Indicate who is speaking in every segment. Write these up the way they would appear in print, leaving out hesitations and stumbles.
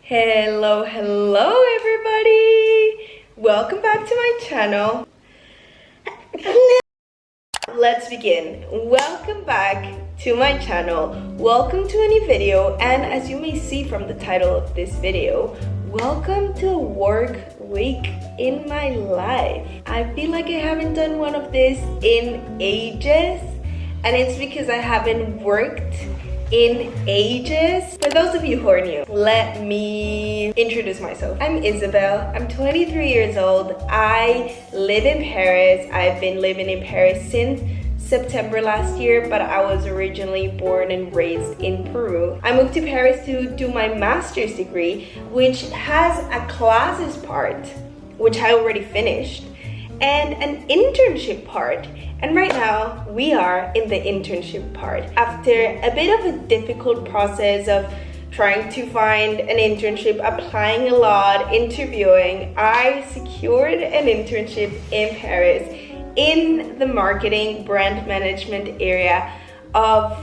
Speaker 1: Hello everybody! Welcome back to my channel. Let's begin. Welcome back to my channel. Welcome to a new video, and as you may see from the title of this video, welcome to a work week in my life. I feel like I haven't done one of this in ages, and it's because I haven't worked in ages. For those of you who are new, let me introduce myself. I'm Isabel. I'm 23 years old. I live in Paris. I've been living in Paris since September last year, but I was originally born and raised in Peru. I moved to Paris to do my master's degree, which has a classes part, which I already finished, and an internship part. And right now we are in the internship part. After a bit of a difficult process of trying to find an internship, applying a lot, interviewing, I secured an internship in Paris in the marketing brand management area of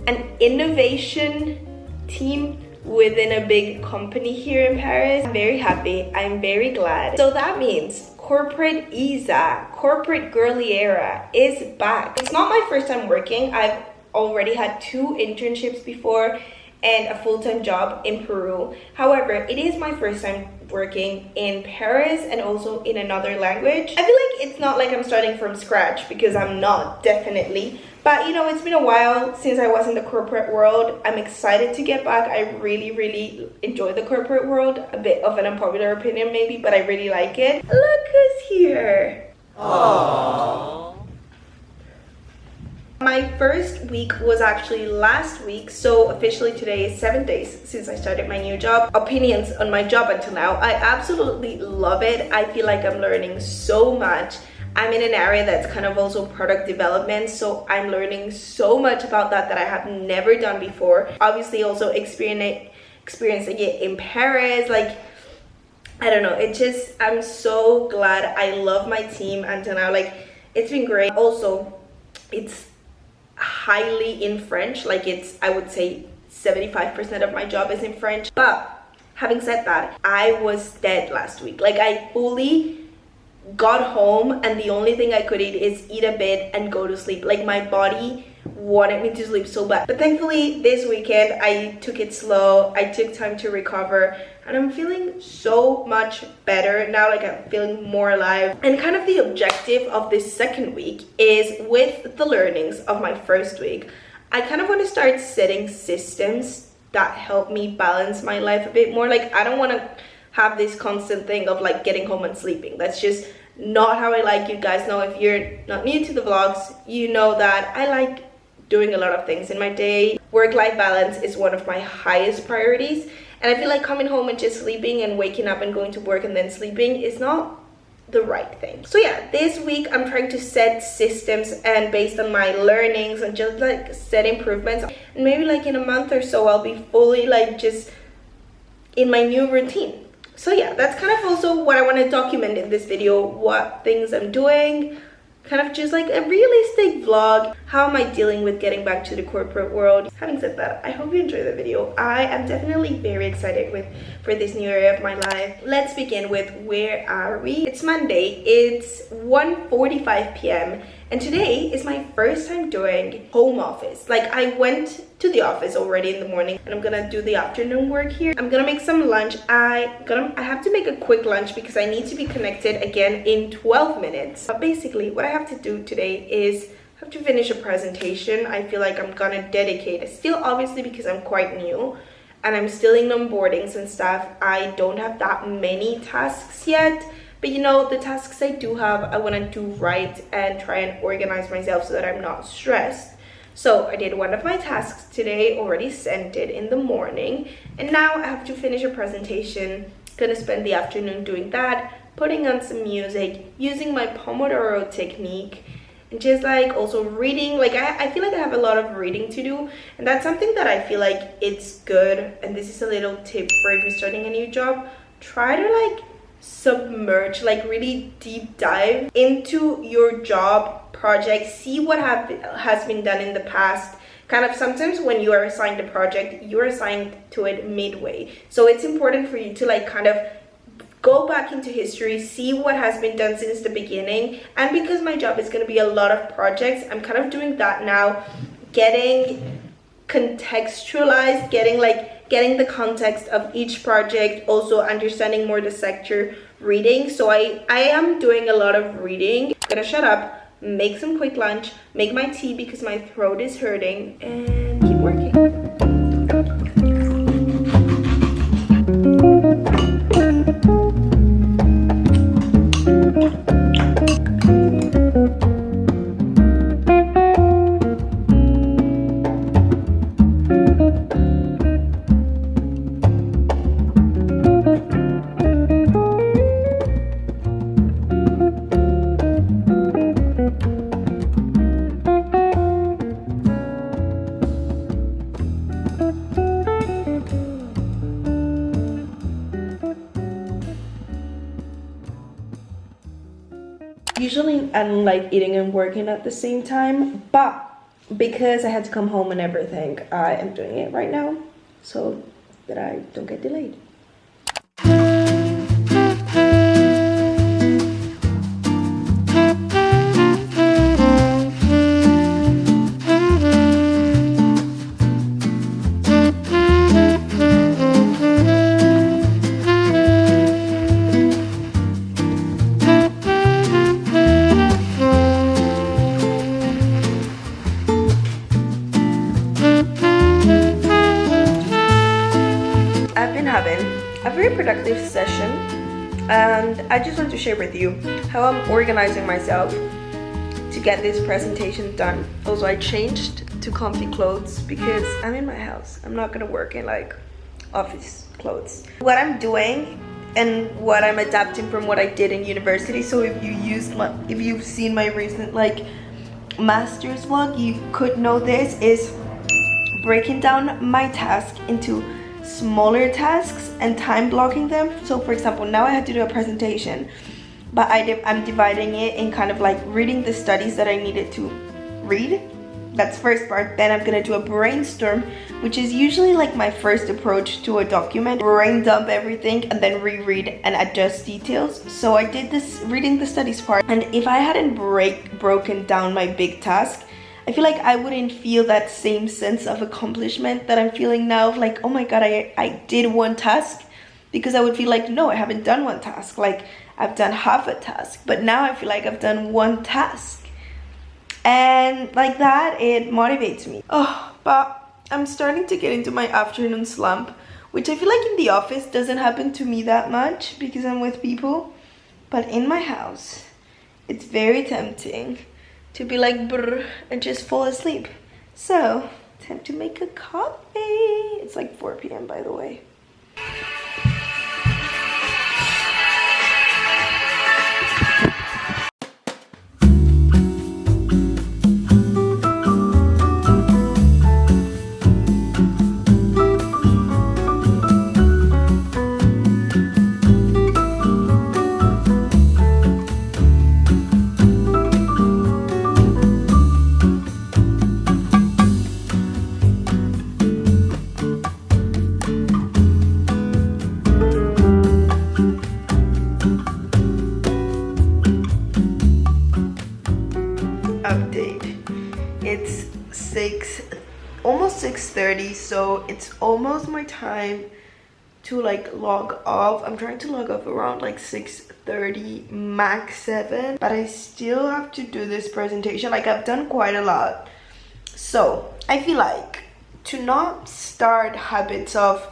Speaker 1: an innovation team within a big company here in Paris. I'm very happy. I'm very glad. So that means corporate Isa, corporate girly era is back. It's not my first time working. I've already had 2 internships before and a full-time job in Peru. However, it is my first time working in Paris and also in another language. I feel like it's not like I'm starting from scratch, because I'm not, definitely. But you know, it's been a while since I was in the corporate world. I'm excited to get back. I really enjoy the corporate world. A bit of an unpopular opinion maybe, but I really like it. Look who's here. Aww. My first week was actually last week, so officially today is 7 days since I started my new job. Opinions on my job until now: I absolutely love it. I feel like I'm learning so much. I'm in an area that's kind of also product development, so I'm learning so much about that I have never done before. Obviously also experiencing it in Paris, like, I don't know, it just, I'm so glad. I love my team until now. Like, it's been great. Also, it's highly in French. Like, it's, I would say 75% of my job is in French. But having said that, I was dead last week. Like, I fully got home and the only thing I could eat a bit and go to sleep. Like, my body wanted me to sleep so bad. But thankfully this weekend I took it slow. I took time to recover and I'm feeling so much better now. Like, I'm feeling more alive. And kind of the objective of this second week is, with the learnings of my first week, I kind of want to start setting systems that help me balance my life a bit more. Like, I don't want to have this constant thing of like getting home and sleeping. That's just not how I like. You guys know, if you're not new to the vlogs, you know that I like doing a lot of things in my day. Work-life balance is one of my highest priorities, and I feel like coming home and just sleeping and waking up and going to work and then sleeping is not the right thing. So yeah, this week I'm trying to set systems, and based on my learnings and just like set improvements, and maybe like in a month or so I'll be fully like just in my new routine. So yeah, that's kind of also what I want to document in this video, what things I'm doing, kind of just like a realistic vlog. How am I dealing with getting back to the corporate world? Having said that, I hope you enjoy the video. I am definitely very excited for this new area of my life. Let's begin with, where are we? It's Monday. It's 1:45 p.m. and today is my first time doing home office. Like, I went to the office already in the morning and I'm gonna do the afternoon work here. I'm gonna make some lunch. I have to make a quick lunch because I need to be connected again in 12 minutes. But basically what I have to do today is I have to finish a presentation. I feel like I'm gonna dedicate it still, obviously, because I'm quite new and I'm still in onboardings and stuff. I don't have that many tasks yet, but you know, the tasks I do have, I want to do right and try and organize myself so that I'm not stressed. So I did one of my tasks today, already sent it in the morning, and now I have to finish a presentation. Gonna spend the afternoon doing that, putting on some music, using my Pomodoro technique, and just like also reading. Like, I feel like I have a lot of reading to do, and that's something that I feel like it's good. And this is a little tip for if you're starting a new job: try to like submerge, like really deep dive into your job project, see what has been done in the past, kind of sometimes when you are assigned a project, you're assigned to it midway. So it's important for you to like kind of go back into history, see what has been done since the beginning. And because my job is going to be a lot of projects, I'm kind of doing that now, getting contextualized, getting the context of each project, also understanding more the sector, reading. So I am doing a lot of reading. I'm gonna shut up, make some quick lunch, make my tea because my throat is hurting, and keep working. Usually I don't like eating and working at the same time, but because I had to come home and everything, I am doing it right now so that I don't get delayed. A very productive session, and I just want to share with you how I'm organizing myself to get this presentation done. Also, I changed to comfy clothes because I'm in my house. I'm not gonna work in like office clothes. What I'm doing and what I'm adapting from what I did in university. So if you've seen my recent like master's vlog, you could know this is breaking down my task into smaller tasks and time blocking them. So for example, now I had to do a presentation, but I'm dividing it in kind of like reading the studies that I needed to read. That's first part. Then I'm gonna do a brainstorm, which is usually like my first approach to a document. Brain dump everything and then reread and adjust details. So I did this reading the studies part, and if I hadn't broken down my big task, I feel like I wouldn't feel that same sense of accomplishment that I'm feeling now of like, oh my god, I did one task, because I would feel like, no, I haven't done one task, like I've done half a task. But now I feel like I've done one task, and like that, it motivates me. Oh, but I'm starting to get into my afternoon slump, which I feel like in the office doesn't happen to me that much because I'm with people, but in my house it's very tempting to be like brr and just fall asleep. So, time to make a coffee. It's like 4 p.m. by the way. It's almost 6:30, so it's almost my time to like log off. I'm trying to log off around like 6:30, max 7, but I still have to do this presentation. Like, I've done quite a lot, so I feel like to not start habits of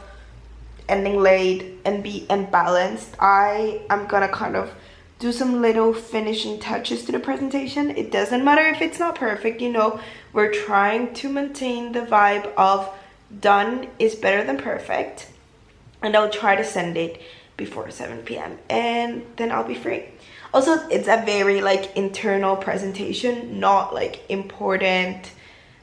Speaker 1: ending late and be unbalanced, I am gonna kind of do some little finishing touches to the presentation. It doesn't matter if it's not perfect, you know, we're trying to maintain the vibe of done is better than perfect, and I'll try to send it before 7 p.m. and then I'll be free. Also, it's a very like internal presentation, not like important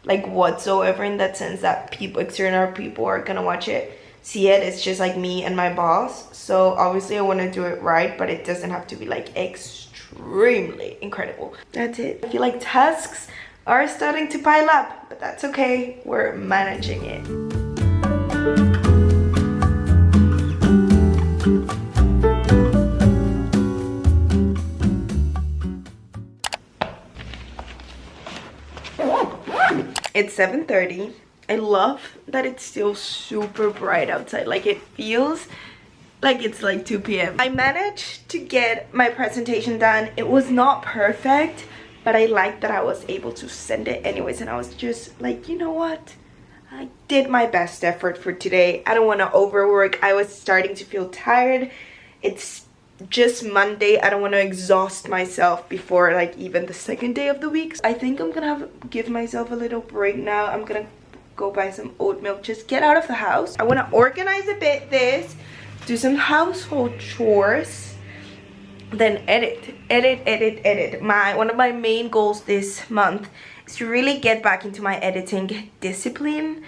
Speaker 1: like whatsoever, in that sense that people, external people are gonna watch it, see it. It's just like me and my boss. So obviously I want to do it right, but it doesn't have to be like extremely incredible. That's it. I feel like tasks are starting to pile up, but that's okay. We're managing it. It's 7:30. I love that it's still super bright outside. Like, it feels like it's like 2 p.m. I managed to get my presentation done. It was not perfect, but I like that I was able to send it anyways, and I was just like, you know what? I did my best effort for today. I don't want to overwork. I was starting to feel tired. It's just Monday. I don't want to exhaust myself before like even the second day of the week. I think I'm gonna give myself a little break now. I'm gonna go buy some oat milk, just get out of the house. I want to organize a bit this, do some household chores, then edit. One of my main goals this month is to really get back into my editing discipline,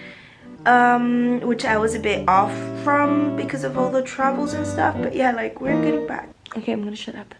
Speaker 1: which I was a bit off from because of all the travels and stuff. But yeah, like, we're getting back. Okay, I'm gonna shut up.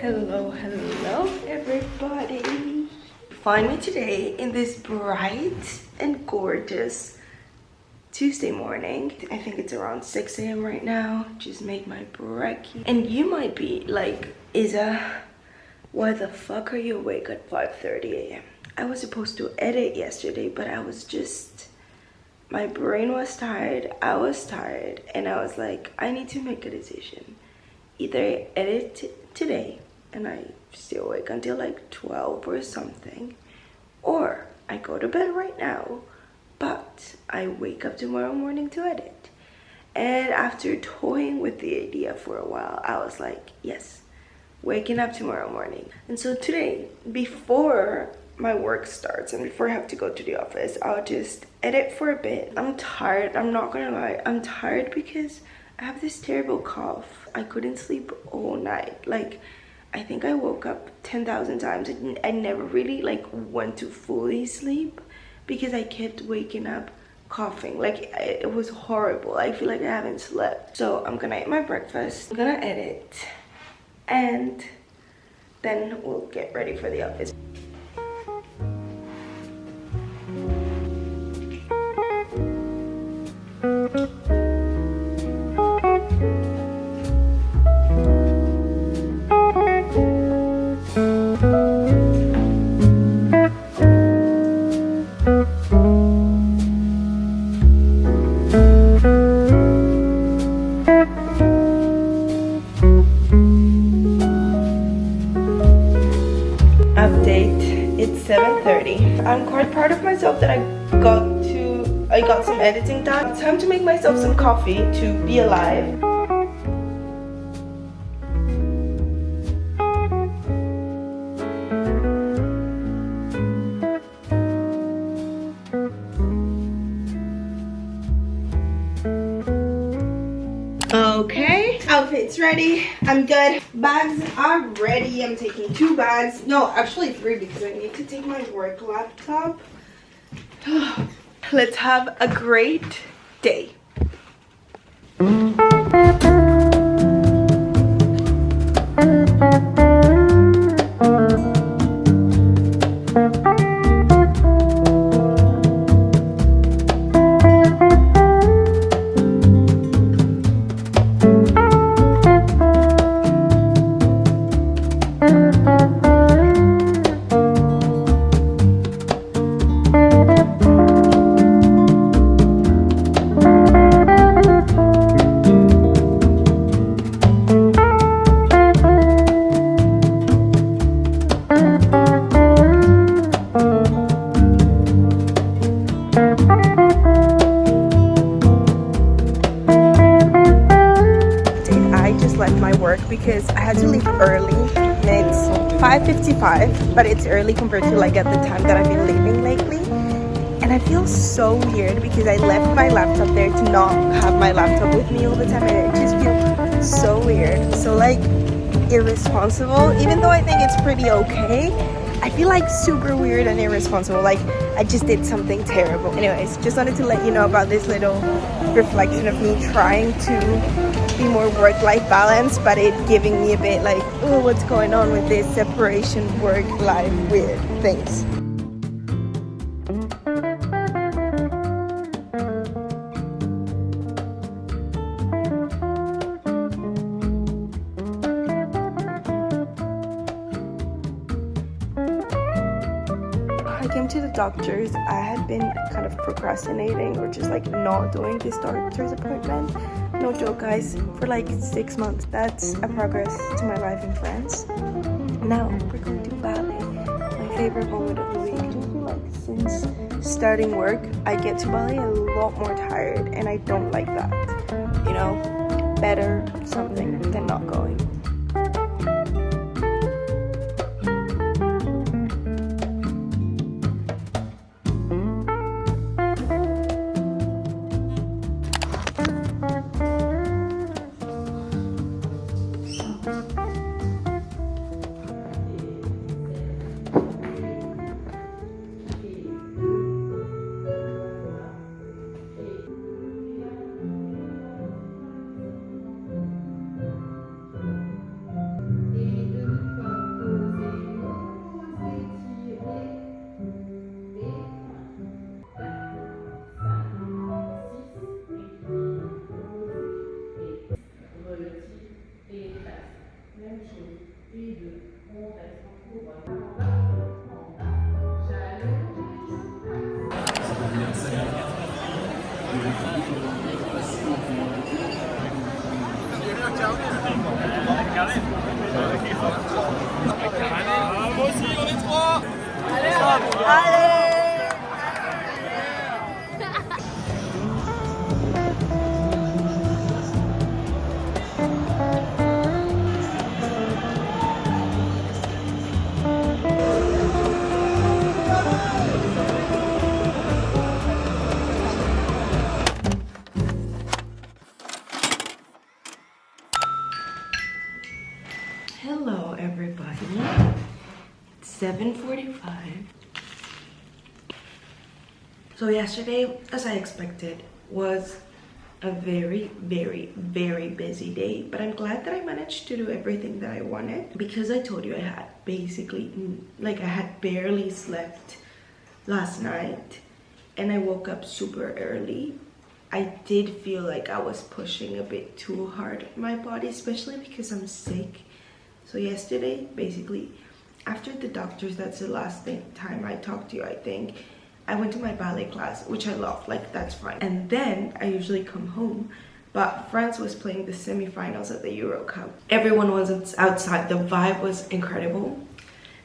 Speaker 1: Hello everybody. Find me today in this bright and gorgeous Tuesday morning. I think it's around 6 a.m. right now. Just made my brekkie. And you might be like, Isa, why the fuck are you awake at 5:30 a.m.? I was supposed to edit yesterday, but I was just, my brain was tired, I was tired, and I was like, I need to make a decision. Either I edit today and I stay awake until like 12 or something, or I go to bed right now, but I wake up tomorrow morning to edit. And after toying with the idea for a while, I was like, yes, waking up tomorrow morning. And so today, before my work starts and before I have to go to the office, I'll just edit for a bit. I'm tired, I'm not gonna lie. I'm tired because I have this terrible cough. I couldn't sleep all night. Like, I think I woke up 10,000 times. I never really like went to fully sleep because I kept waking up coughing. Like, it was horrible. I feel like I haven't slept. So I'm gonna eat my breakfast, I'm gonna edit, and then we'll get ready for the office. surprised myself that I got some editing done. Time to make myself some coffee to be alive. Okay, outfit's ready. I'm good. Bags are ready. I'm taking 2 bags. No, actually 3 because I need to take my work laptop. Let's have a great day. Because I had to leave early and it's 5:55, but it's early compared to like at the time that I've been leaving lately, and I feel so weird because I left my laptop there to not have my laptop with me all the time, and it just feels so weird, so like irresponsible. Even though I think it's pretty okay, I feel like super weird and irresponsible, like I just did something terrible. Anyways, just wanted to let you know about this little reflection of me trying to be more work-life balance, but it giving me a bit like, oh, what's going on with this separation work-life weird things. I came to the doctor's. I had been kind of procrastinating or just like not doing this doctor's appointment. No joke, guys, for like 6 months. That's a progress to my life in France. Now we're going to ballet, my favorite moment of the week. I just feel like since starting work, I get to ballet a lot more tired, and I don't like that. You know, better something than not going. Hello everybody, it's 7:45. So yesterday, as I expected, was a very busy day, but I'm glad that I managed to do everything that I wanted, because I told you I had basically, like, I had barely slept last night and I woke up super early. I did feel like I was pushing a bit too hard on my body, especially because I'm sick. So yesterday, basically, after the doctors, that's the last time I talked to you, I think, I went to my ballet class, which I love, like, that's fine. And then I usually come home, but France was playing the semi-finals of the Euro Cup. Everyone was outside, the vibe was incredible.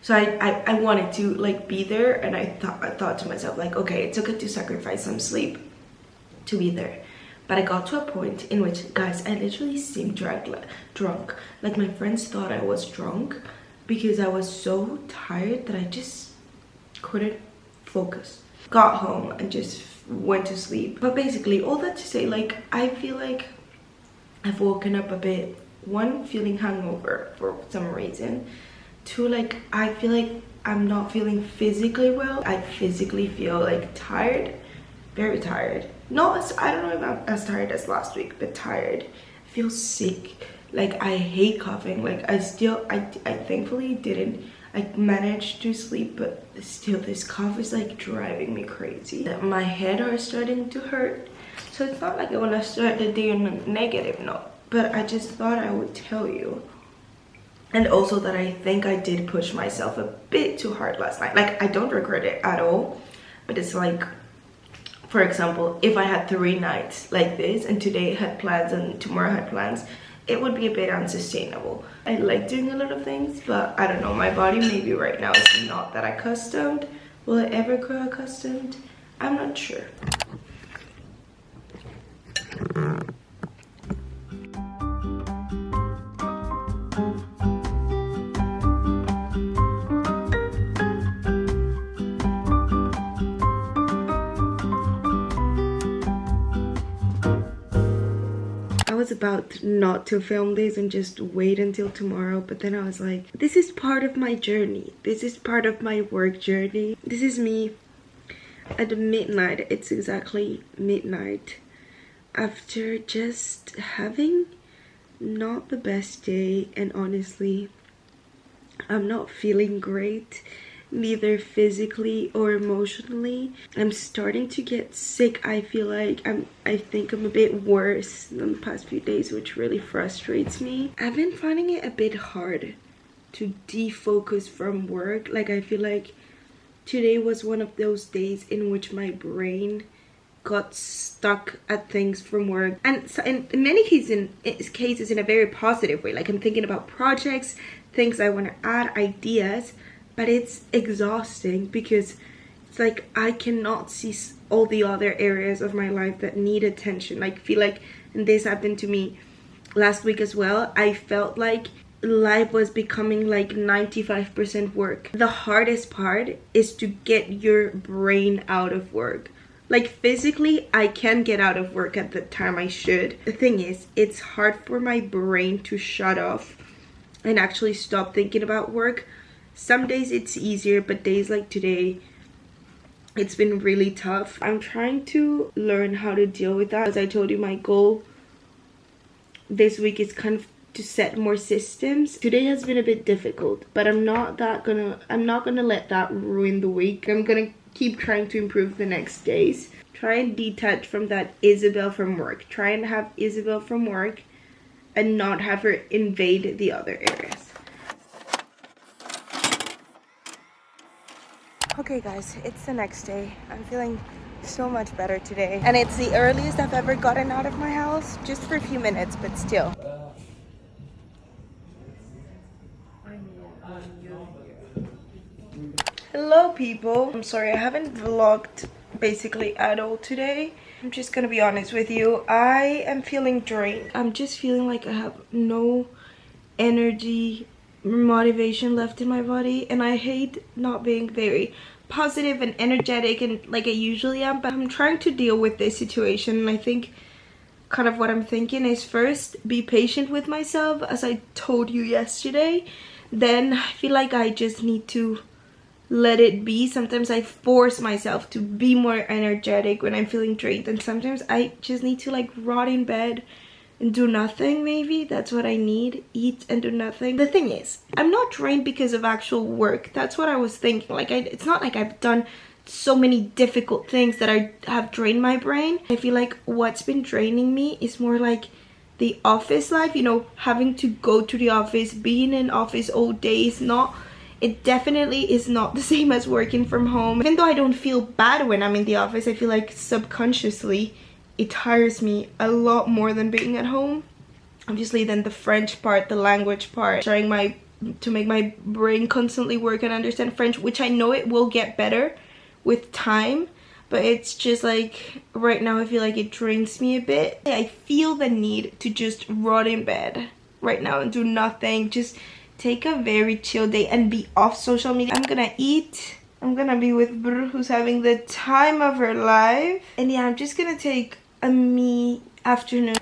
Speaker 1: So I wanted to like be there, and I thought to myself like, okay, it's okay to sacrifice some sleep to be there. But I got to a point in which, guys, I literally seemed drunk. Like my friends thought I was drunk because I was so tired that I just couldn't focus. Got home and just went to sleep. But basically, all that to say, like, I feel like I've woken up a bit, one, feeling hungover for some reason. Two, like, I feel like I'm not feeling physically well. I physically feel like tired, very tired. Not as, I don't know if I'm as tired as last week, but tired. I feel sick. Like, I hate coughing. Like, I thankfully didn't. I managed to sleep, but still this cough is like driving me crazy. My head are starting to hurt. So it's not like I want to start the day on a negative note, but I just thought I would tell you. And also that I think I did push myself a bit too hard last night. Like, I don't regret it at all, but it's like, for example, if I had 3 nights like this and today had plans and tomorrow had plans, it would be a bit unsustainable. I like doing a lot of things, but I don't know, my body maybe right now is not that accustomed. Will it ever grow accustomed? I'm not sure. About not to film this and just wait until tomorrow, but then I was like, this is part of my journey. This is part of my work journey. This is me at midnight. It's exactly midnight after just having not the best day, and honestly I'm not feeling great, neither physically or emotionally. I'm starting to get sick. I feel like I think I'm a bit worse than the past few days, which really frustrates me. I've been finding it a bit hard to defocus from work. Like, I feel like today was one of those days in which my brain got stuck at things from work, and so in many cases in a very positive way. Like, I'm thinking about projects, things I want to add, ideas. But it's exhausting because it's like I cannot see all the other areas of my life that need attention. Like, feel like, and this happened to me last week as well, I felt like life was becoming like 95% work. The hardest part is to get your brain out of work. Like, physically, I can get out of work at the time I should. The thing is, it's hard for my brain to shut off and actually stop thinking about work. Some days it's easier, but days like today, it's been really tough. I'm trying to learn how to deal with that. As I told you, my goal this week is kind of to set more systems. Today has been a bit difficult, but I'm not gonna let that ruin the week. I'm gonna keep trying to improve the next days. Try and detach from that Isabel from work. Try and have Isabel from work and not have her invade the other areas. Okay guys, it's the next day. I'm feeling so much better today. And it's the earliest I've ever gotten out of my house, just for a few minutes, but still. Hello people. I'm sorry, I haven't vlogged basically at all today. I'm just gonna be honest with you. I am feeling drained. I'm just feeling like I have no energy, motivation left in my body, and I hate not being very positive and energetic and like I usually am, but I'm trying to deal with this situation. And I think kind of what I'm thinking is, first, be patient with myself, as I told you yesterday. Then I feel like I just need to let it be. Sometimes I force myself to be more energetic when I'm feeling drained, and sometimes I just need to like rot in bed and do nothing. Maybe that's what I need. Eat and do nothing. The thing is, I'm not drained because of actual work. That's what I was thinking. Like, it's not like I've done so many difficult things that I have drained my brain. I feel like what's been draining me is more like the office life, you know, having to go to the office, being in office all day is not, it definitely is not the same as working from home. Even though I don't feel bad when I'm in the office, I feel like subconsciously it tires me a lot more than being at home. Obviously then the French part, the language part, sharing my to make my brain constantly work and understand French, which I know it will get better with time, but it's just like right now I feel like it drains me a bit. I feel the need to just rot in bed right now and do nothing, just take a very chill day and be off social media. I'm gonna eat, I'm gonna be with Brr, who's having the time of her life, and yeah, I'm just gonna take a me afternoon.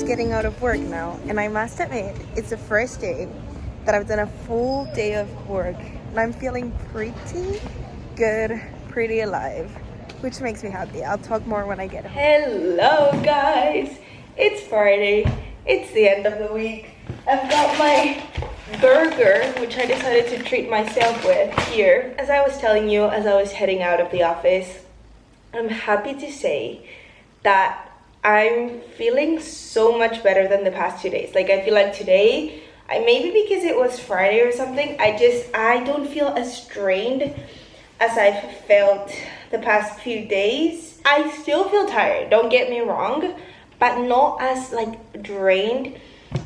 Speaker 1: Getting out of work now, and I must admit it's the first day that I've done a full day of work, and I'm feeling pretty good, pretty alive, which makes me happy. I'll talk more when I get home. Hello guys, it's Friday, it's the end of the week. I've got my burger, which I decided to treat myself with here. As I was telling you, as I was heading out of the office, I'm happy to say that I'm feeling so much better than the past 2 days. Like, I feel like today, maybe because it was Friday or something, I don't feel as strained as I've felt the past few days. I still feel tired, don't get me wrong, but not as like drained.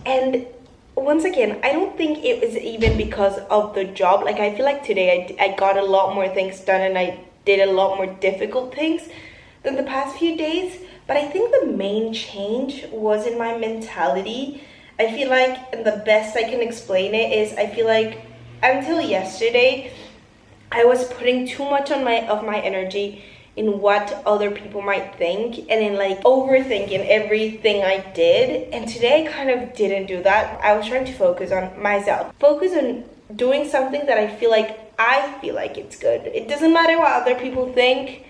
Speaker 1: And once again, I don't think it was even because of the job. Like, I feel like today I got a lot more things done, and I did a lot more difficult things than the past few days. But I think the main change was in my mentality. I feel like, and the best I can explain it is, I feel like until yesterday, I was putting too much of my energy in what other people might think, and in like overthinking everything I did. And today I kind of didn't do that. I was trying to focus on myself. Focus on doing something that I feel like it's good. It doesn't matter what other people think.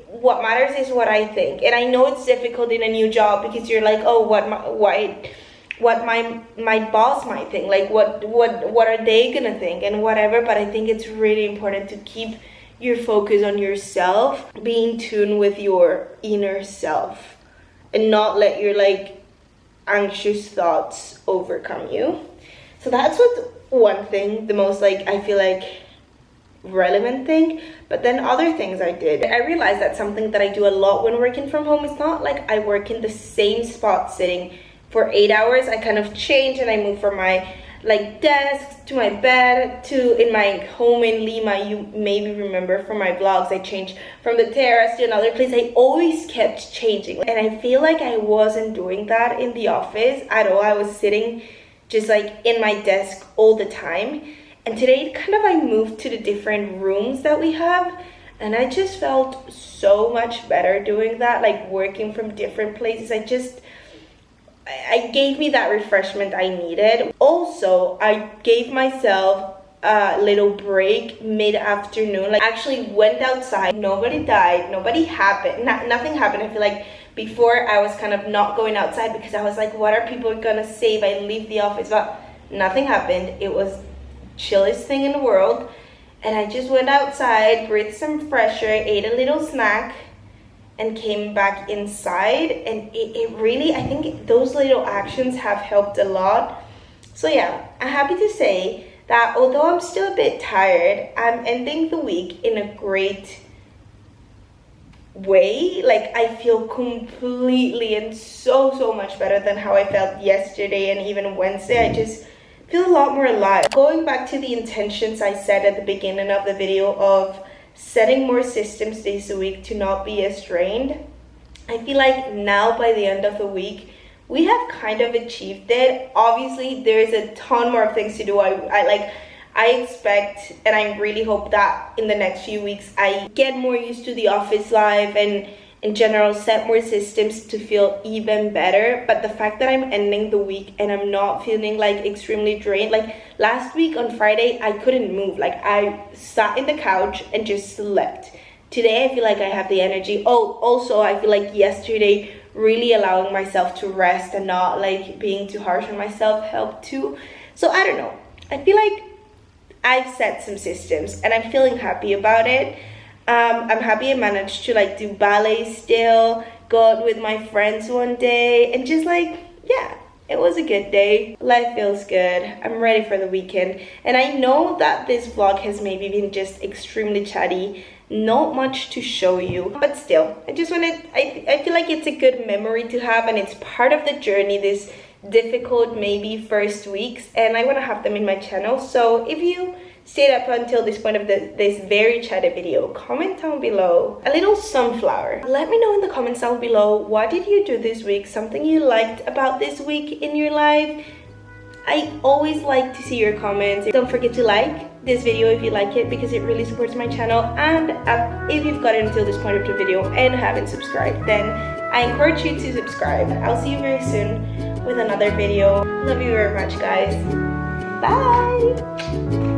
Speaker 1: What matters is what I think. And I know it's difficult in a new job because you're like, oh, what my boss might think, like what are they gonna think and whatever. But I think it's really important to keep your focus on yourself, be in tune with your inner self, and not let your like anxious thoughts overcome you. So that's what one thing, the most like I feel like relevant thing. But then other things I did, I realized that something that I do a lot when working from home is not like I work in the same spot sitting for 8 hours. I kind of change, and I move from my like desk to my bed to in my home in Lima. You maybe remember from my vlogs, I changed from the terrace to another place. I always kept changing, and I feel like I wasn't doing that in the office at all. I was sitting just like in my desk all the time. And today kind of I moved to the different rooms that we have, and I just felt so much better doing that, like working from different places. I gave me that refreshment I needed. Also, I gave myself a little break mid-afternoon. Like, actually went outside. Nobody died, nothing happened. I feel like before I was kind of not going outside because I was like, what are people gonna say if I leave the office? But nothing happened. It was chillest thing in the world, and I just went outside, breathed some fresh air, ate a little snack, and came back inside. And it really, I think those little actions have helped a lot. So yeah, I'm happy to say that although I'm still a bit tired, I'm ending the week in a great way. Like, I feel completely and so much better than how I felt yesterday and even Wednesday. I just feel a lot more alive. Going back to the intentions I said at the beginning of the video of setting more systems days a week to not be as strained, I feel like now by the end of the week we have kind of achieved it. Obviously there's a ton more things to do. I expect and I really hope that in the next few weeks I get more used to the office life and in general set more systems to feel even better. But the fact that I'm ending the week and I'm not feeling like extremely drained, like last week on Friday I couldn't move, like I sat in the couch and just slept. Today I feel like I have the energy. Oh, also I feel like yesterday really allowing myself to rest and not like being too harsh on myself helped too. So I don't know, I feel like I've set some systems and I'm feeling happy about it. I'm happy I managed to like do ballet still, go out with my friends one day, and just like, yeah, it was a good day. Life feels good. I'm ready for the weekend. And I know that this vlog has maybe been just extremely chatty, not much to show you, but still, I just wanted, I feel like it's a good memory to have, and it's part of the journey, this difficult maybe first weeks, and I want to have them in my channel. So if you stayed up until this point of this very chatty video, comment down below a little sunflower. Let me know in the comments down below, what did you do this week, something you liked about this week in your life. I always like to see your comments. Don't forget to like this video if you like it, because it really supports my channel. And if you've gotten until this point of the video and haven't subscribed, then I encourage you to subscribe. I'll see you very soon with another video. Love you very much, guys. Bye.